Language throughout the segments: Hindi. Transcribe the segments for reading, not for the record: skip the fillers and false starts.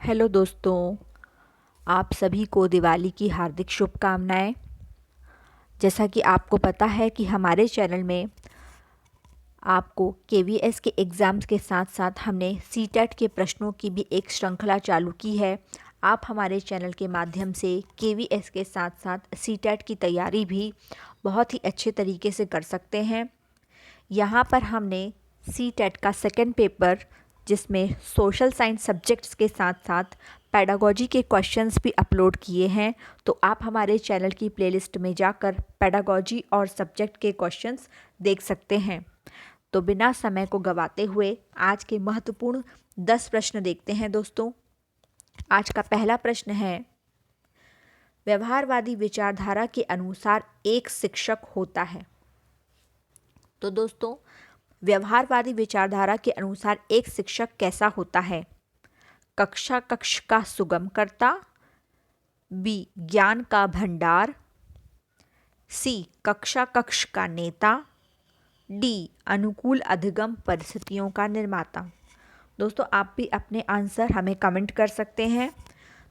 हेलो दोस्तों, आप सभी को दिवाली की हार्दिक शुभकामनाएं। जैसा कि आपको पता है कि हमारे चैनल में आपको केवीएस के एग्ज़ाम्स के साथ साथ हमने सीटेट के प्रश्नों की भी एक श्रृंखला चालू की है। आप हमारे चैनल के माध्यम से केवीएस के साथ साथ सीटेट की तैयारी भी बहुत ही अच्छे तरीके से कर सकते हैं। यहाँ पर हमने सीटेट का सेकंड पेपर, जिसमें सोशल साइंस सब्जेक्ट्स के साथ साथ पेडागोजी के क्वेश्चंस भी अपलोड किए हैं। तो आप हमारे चैनल की प्लेलिस्ट में जाकर पेडागोजी और सब्जेक्ट के क्वेश्चंस देख सकते हैं। तो बिना समय को गवाते हुए आज के महत्वपूर्ण 10 प्रश्न देखते हैं दोस्तों। आज का पहला प्रश्न है, व्यवहारवादी विचारधारा के अनुसार एक शिक्षक होता है। तो दोस्तों, व्यवहारवादी विचारधारा के अनुसार एक शिक्षक कैसा होता है? कक्ष का सुगमकर्ता, बी ज्ञान का भंडार, सी कक्ष का नेता, डी अनुकूल अधिगम परिस्थितियों का निर्माता। दोस्तों, आप भी अपने आंसर हमें कमेंट कर सकते हैं।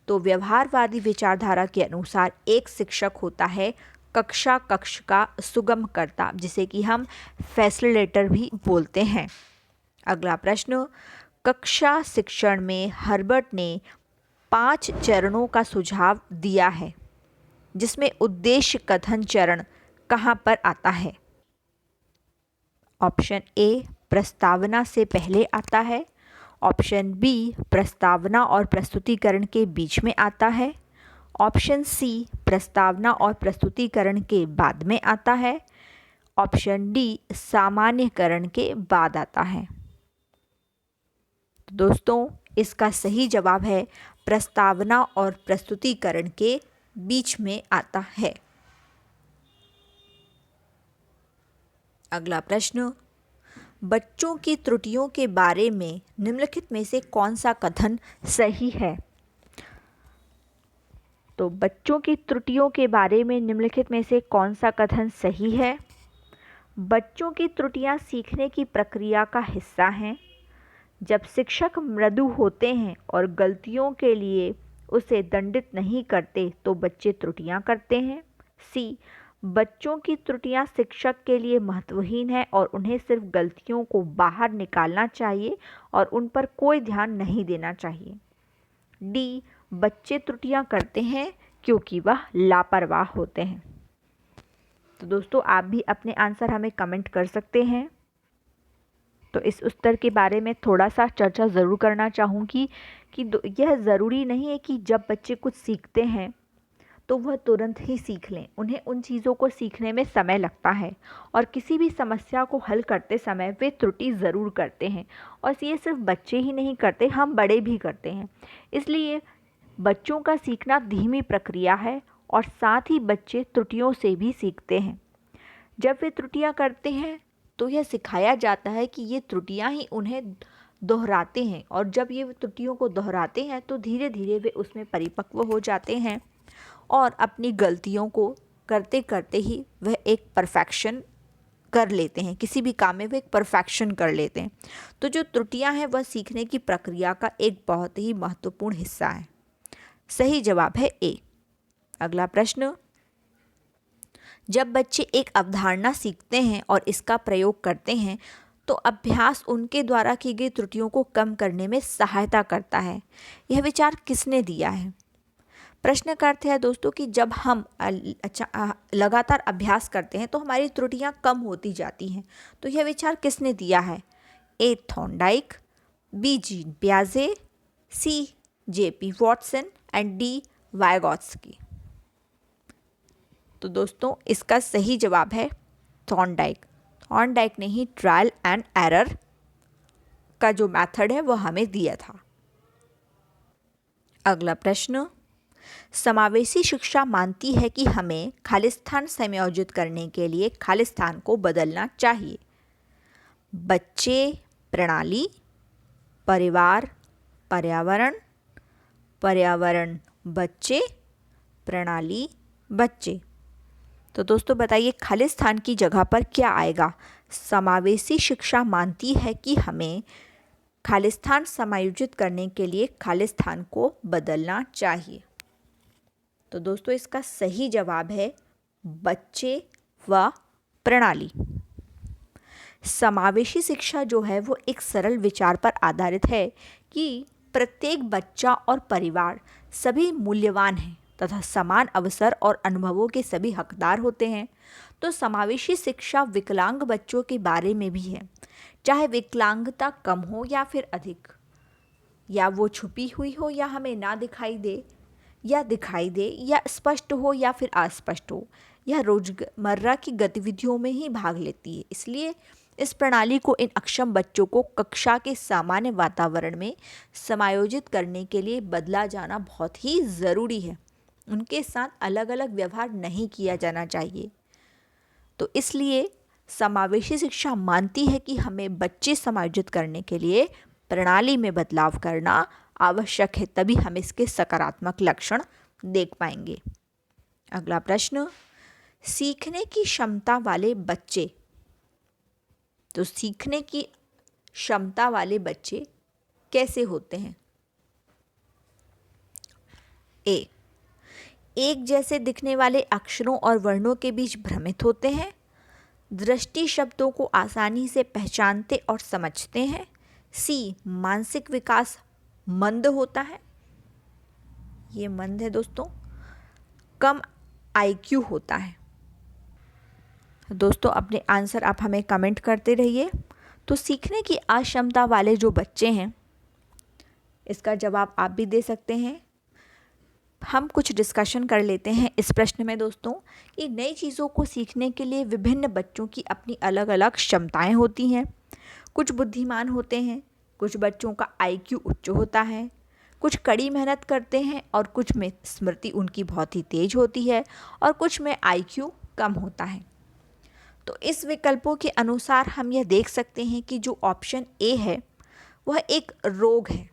तो व्यवहारवादी विचारधारा के अनुसार एक शिक्षक होता है कक्ष का सुगमकर्ता, जिसे कि हम फैसिलिटेटर भी बोलते हैं। अगला प्रश्न, कक्षा शिक्षण में हर्बर्ट ने 5 चरणों का सुझाव दिया है, जिसमें उद्देश्य कथन चरण कहाँ पर आता है? ऑप्शन ए प्रस्तावना से पहले आता है, ऑप्शन बी प्रस्तावना और प्रस्तुतिकरण के बीच में आता है, ऑप्शन सी प्रस्तावना और प्रस्तुतिकरण के बाद में आता है, ऑप्शन डी सामान्यकरण के बाद आता है। तो दोस्तों, इसका सही जवाब है प्रस्तावना और प्रस्तुतिकरण के बीच में आता है। अगला प्रश्न, बच्चों की त्रुटियों के बारे में निम्नलिखित में से कौन सा कथन सही है? तो बच्चों की त्रुटियों के बारे में निम्नलिखित में से कौन सा कथन सही है? बच्चों की त्रुटियां सीखने की प्रक्रिया का हिस्सा हैं। जब शिक्षक मृदु होते हैं और गलतियों के लिए उसे दंडित नहीं करते तो बच्चे त्रुटियां करते हैं। सी बच्चों की त्रुटियां शिक्षक के लिए महत्वहीन है और उन्हें सिर्फ गलतियों को बाहर निकालना चाहिए और उन पर कोई ध्यान नहीं देना चाहिए। डी बच्चे त्रुटियां करते हैं क्योंकि वह लापरवाह होते हैं। तो दोस्तों, आप भी अपने आंसर हमें कमेंट कर सकते हैं। तो इस उत्तर के बारे में थोड़ा सा चर्चा ज़रूर करना चाहूँगी कि यह ज़रूरी नहीं है कि जब बच्चे कुछ सीखते हैं तो वह तुरंत ही सीख लें। उन्हें उन चीज़ों को सीखने में समय लगता है और किसी भी समस्या को हल करते समय वे त्रुटि ज़रूर करते हैं। और ये सिर्फ बच्चे ही नहीं करते, हम बड़े भी करते हैं। इसलिए बच्चों का सीखना धीमी प्रक्रिया है और साथ ही बच्चे त्रुटियों से भी सीखते हैं। जब वे त्रुटियां करते हैं तो यह सिखाया जाता है कि ये त्रुटियां ही उन्हें दोहराते हैं, और जब ये त्रुटियों को दोहराते हैं तो धीरे धीरे वे उसमें परिपक्व हो जाते हैं और अपनी गलतियों को करते करते ही वह एक परफेक्शन कर लेते हैं। किसी भी काम में वे एक परफेक्शन कर लेते हैं। तो जो त्रुटियां हैं वह सीखने की प्रक्रिया का एक बहुत ही महत्वपूर्ण हिस्सा है। सही जवाब है ए। अगला प्रश्न, जब बच्चे एक अवधारणा सीखते हैं और इसका प्रयोग करते हैं तो अभ्यास उनके द्वारा की गई त्रुटियों को कम करने में सहायता करता है। यह विचार किसने दिया है? प्रश्न का अर्थ है दोस्तों कि जब हम लगातार अभ्यास करते हैं तो हमारी त्रुटियां कम होती जाती हैं। तो यह विचार किसने दिया है? ए थॉर्नडाइक, बी जीन पियाजे, C JP Watson and D Vygotsky. तो दोस्तों, इसका सही जवाब है थॉर्नडाइक। थॉर्नडाइक ने ही ट्रायल एंड एरर का जो मेथड है वह हमें दिया था। अगला प्रश्न, समावेशी शिक्षा मानती है कि हमें खालिस्तान समायोजित करने के लिए खालिस्तान को बदलना चाहिए। बच्चे, प्रणाली, परिवार, पर्यावरण, पर्यावरण, बच्चे, प्रणाली, बच्चे। तो दोस्तों बताइए, खालिस्तान की जगह पर क्या आएगा? समावेशी शिक्षा मानती है कि हमें खालिस्तान समायोजित करने के लिए खालिस्तान को बदलना चाहिए। तो दोस्तों इसका सही जवाब है बच्चे व प्रणाली। समावेशी शिक्षा जो है वो एक सरल विचार पर आधारित है कि प्रत्येक बच्चा और परिवार सभी मूल्यवान हैं तथा समान अवसर और अनुभवों के सभी हकदार होते हैं। तो समावेशी शिक्षा विकलांग बच्चों के बारे में भी है, चाहे विकलांगता कम हो या फिर अधिक, या वो छुपी हुई हो या हमें ना दिखाई दे या दिखाई दे, या स्पष्ट हो या फिर अस्पष्ट हो, यह रोजमर्रा की गतिविधियों में ही भाग लेती है। इसलिए इस प्रणाली को इन अक्षम बच्चों को कक्षा के सामान्य वातावरण में समायोजित करने के लिए बदला जाना बहुत ही ज़रूरी है। उनके साथ अलग अलग व्यवहार नहीं किया जाना चाहिए। तो इसलिए समावेशी शिक्षा मानती है कि हमें बच्चे समायोजित करने के लिए प्रणाली में बदलाव करना आवश्यक है, तभी हम इसके सकारात्मक लक्षण देख पाएंगे। अगला प्रश्न, सीखने की क्षमता वाले बच्चे। तो सीखने की क्षमता वाले बच्चे कैसे होते हैं? ए, एक जैसे दिखने वाले अक्षरों और वर्णों के बीच भ्रमित होते हैं। दृष्टि शब्दों को आसानी से पहचानते और समझते हैं। सी, मानसिक विकास मंद होता है, ये मंद है दोस्तों। कम आईक्यू होता है। दोस्तों अपने आंसर आप हमें कमेंट करते रहिए। तो सीखने की अक्षमता वाले जो बच्चे हैं, इसका जवाब आप भी दे सकते हैं। हम कुछ डिस्कशन कर लेते हैं इस प्रश्न में दोस्तों कि नई चीज़ों को सीखने के लिए विभिन्न बच्चों की अपनी अलग अलग क्षमताएं होती हैं। कुछ बुद्धिमान होते हैं, कुछ बच्चों का आईक्यू उच्च होता है, कुछ कड़ी मेहनत करते हैं और कुछ में स्मृति उनकी बहुत ही तेज होती है और कुछ में आईक्यू कम होता है। तो इस विकल्पों के अनुसार हम यह देख सकते हैं कि जो ऑप्शन ए है वह एक रोग है,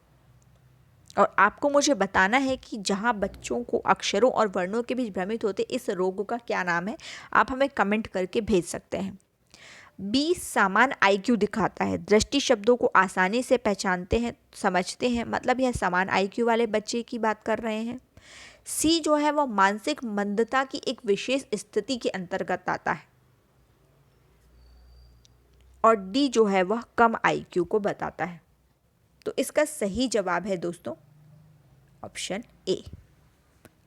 और आपको मुझे बताना है कि जहाँ बच्चों को अक्षरों और वर्णों के बीच भ्रमित होते इस रोग का क्या नाम है। आप हमें कमेंट करके भेज सकते हैं। बी, समान आईक्यू दिखाता है, दृष्टि शब्दों को आसानी से पहचानते हैं, समझते हैं, मतलब यह समान आईक्यू वाले बच्चे की बात कर रहे हैं। सी जो है वह मानसिक मंदता की एक विशेष स्थिति के अंतर्गत आता है, और डी जो है वह कम आईक्यू को बताता है। तो इसका सही जवाब है दोस्तों ऑप्शन ए।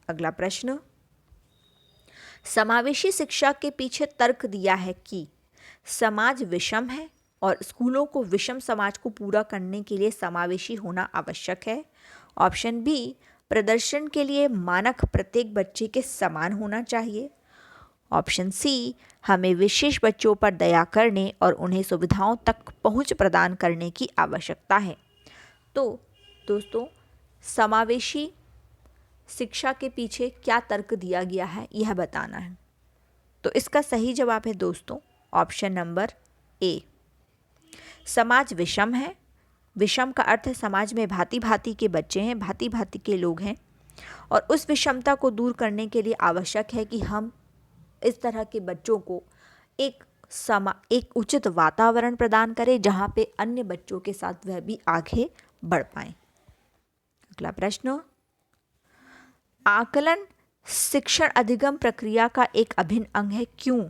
अगला प्रश्न, समावेशी शिक्षा के पीछे तर्क दिया है कि समाज विषम है और स्कूलों को विषम समाज को पूरा करने के लिए समावेशी होना आवश्यक है। ऑप्शन बी, प्रदर्शन के लिए मानक प्रत्येक बच्चे के समान होना चाहिए। ऑप्शन सी, हमें विशेष बच्चों पर दया करने और उन्हें सुविधाओं तक पहुंच प्रदान करने की आवश्यकता है। तो दोस्तों समावेशी शिक्षा के पीछे क्या तर्क दिया गया है यह बताना है। तो इसका सही जवाब है दोस्तों ऑप्शन नंबर ए। समाज विषम है। विषम का अर्थ है समाज में भांति भांति के बच्चे हैं, भांति भांति के लोग हैं, और उस विषमता को दूर करने के लिए आवश्यक है कि हम इस तरह के बच्चों को एक उचित वातावरण प्रदान करें जहाँ पे अन्य बच्चों के साथ वह भी आगे बढ़ पाएं। अगला प्रश्न, आकलन शिक्षण अधिगम प्रक्रिया का एक अभिन्न अंग है, क्यों?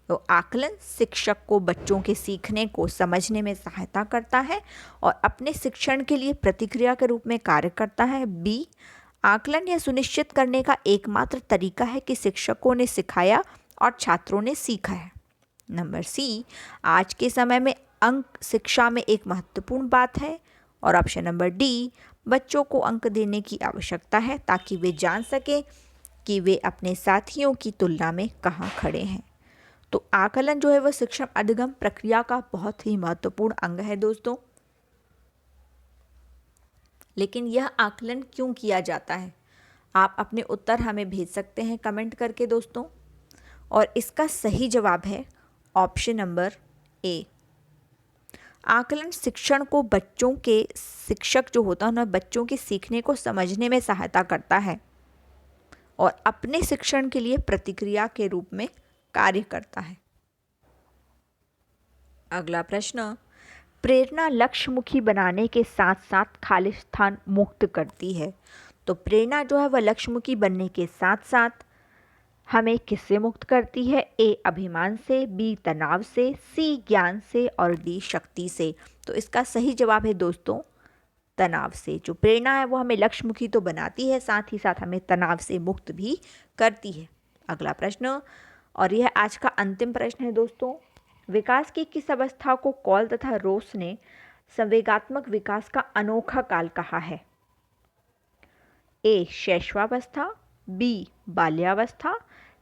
तो आकलन शिक्षक को बच्चों के सीखने को समझने में सहायता करता है और अपने शिक्षण के लिए प्रतिक्रिया के रूप में कार्य करता है। बी, आकलन यह सुनिश्चित करने का एकमात्र तरीका है कि शिक्षकों ने सिखाया और छात्रों ने सीखा है। नंबर सी, आज के समय में अंक शिक्षा में एक महत्वपूर्ण बात है। और ऑप्शन नंबर डी, बच्चों को अंक देने की आवश्यकता है ताकि वे जान सकें कि वे अपने साथियों की तुलना में कहाँ खड़े हैं। तो आकलन जो है वह शिक्षण अधिगम प्रक्रिया का बहुत ही महत्वपूर्ण अंग है दोस्तों। लेकिन यह आकलन क्यों किया जाता है? आप अपने उत्तर हमें भेज सकते हैं कमेंट करके दोस्तों। और इसका सही जवाब है ऑप्शन नंबर ए। आकलन शिक्षण को बच्चों के शिक्षक जो होता है ना बच्चों के सीखने को समझने में सहायता करता है और अपने शिक्षण के लिए प्रतिक्रिया के रूप में कार्य करता है। अगला प्रश्न, प्रेरणा लक्ष्यमुखी बनाने के साथ साथ खाली स्थान मुक्त करती है। तो प्रेरणा जो है वह लक्ष्यमुखी बनने के साथ साथ हमें किससे मुक्त करती है? ए अभिमान से, बी तनाव से, सी ज्ञान से और डी शक्ति से। तो इसका सही जवाब है दोस्तों तनाव से। जो प्रेरणा है वो हमें लक्ष्यमुखी तो बनाती है, साथ ही साथ हमें तनाव से मुक्त भी करती है। अगला प्रश्न, और यह आज का अंतिम प्रश्न है दोस्तों। विकास की किस अवस्था को कॉल तथा रोस ने संवेगात्मक विकास का अनोखा काल कहा है? ए शैशवावस्था, बी बाल्यावस्था,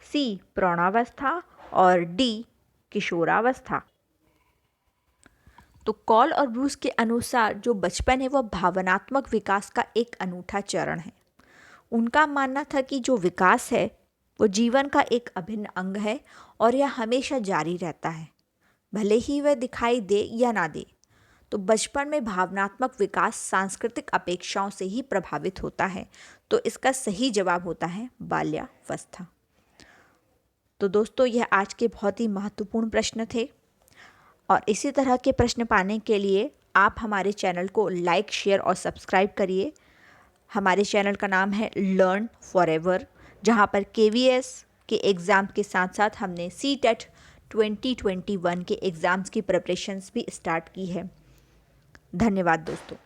सी प्रौढ़ावस्था और डी किशोरावस्था। तो कॉल और ब्रूस के अनुसार जो बचपन है वह भावनात्मक विकास का एक अनूठा चरण है। उनका मानना था कि जो विकास है वो जीवन का एक अभिन्न अंग है और यह हमेशा जारी रहता है, भले ही वह दिखाई दे या ना दे। तो बचपन में भावनात्मक विकास सांस्कृतिक अपेक्षाओं से ही प्रभावित होता है। तो इसका सही जवाब होता है बाल्यावस्था। तो दोस्तों यह आज के बहुत ही महत्वपूर्ण प्रश्न थे और इसी तरह के प्रश्न पाने के लिए आप हमारे चैनल को लाइक, शेयर और सब्सक्राइब करिए। हमारे चैनल का नाम है लर्न फॉरएवर, जहां पर KVS के एग्ज़ाम के साथ साथ हमने CTET 2021 के एग्ज़ाम्स की प्रिपरेशंस भी स्टार्ट की है। धन्यवाद दोस्तों।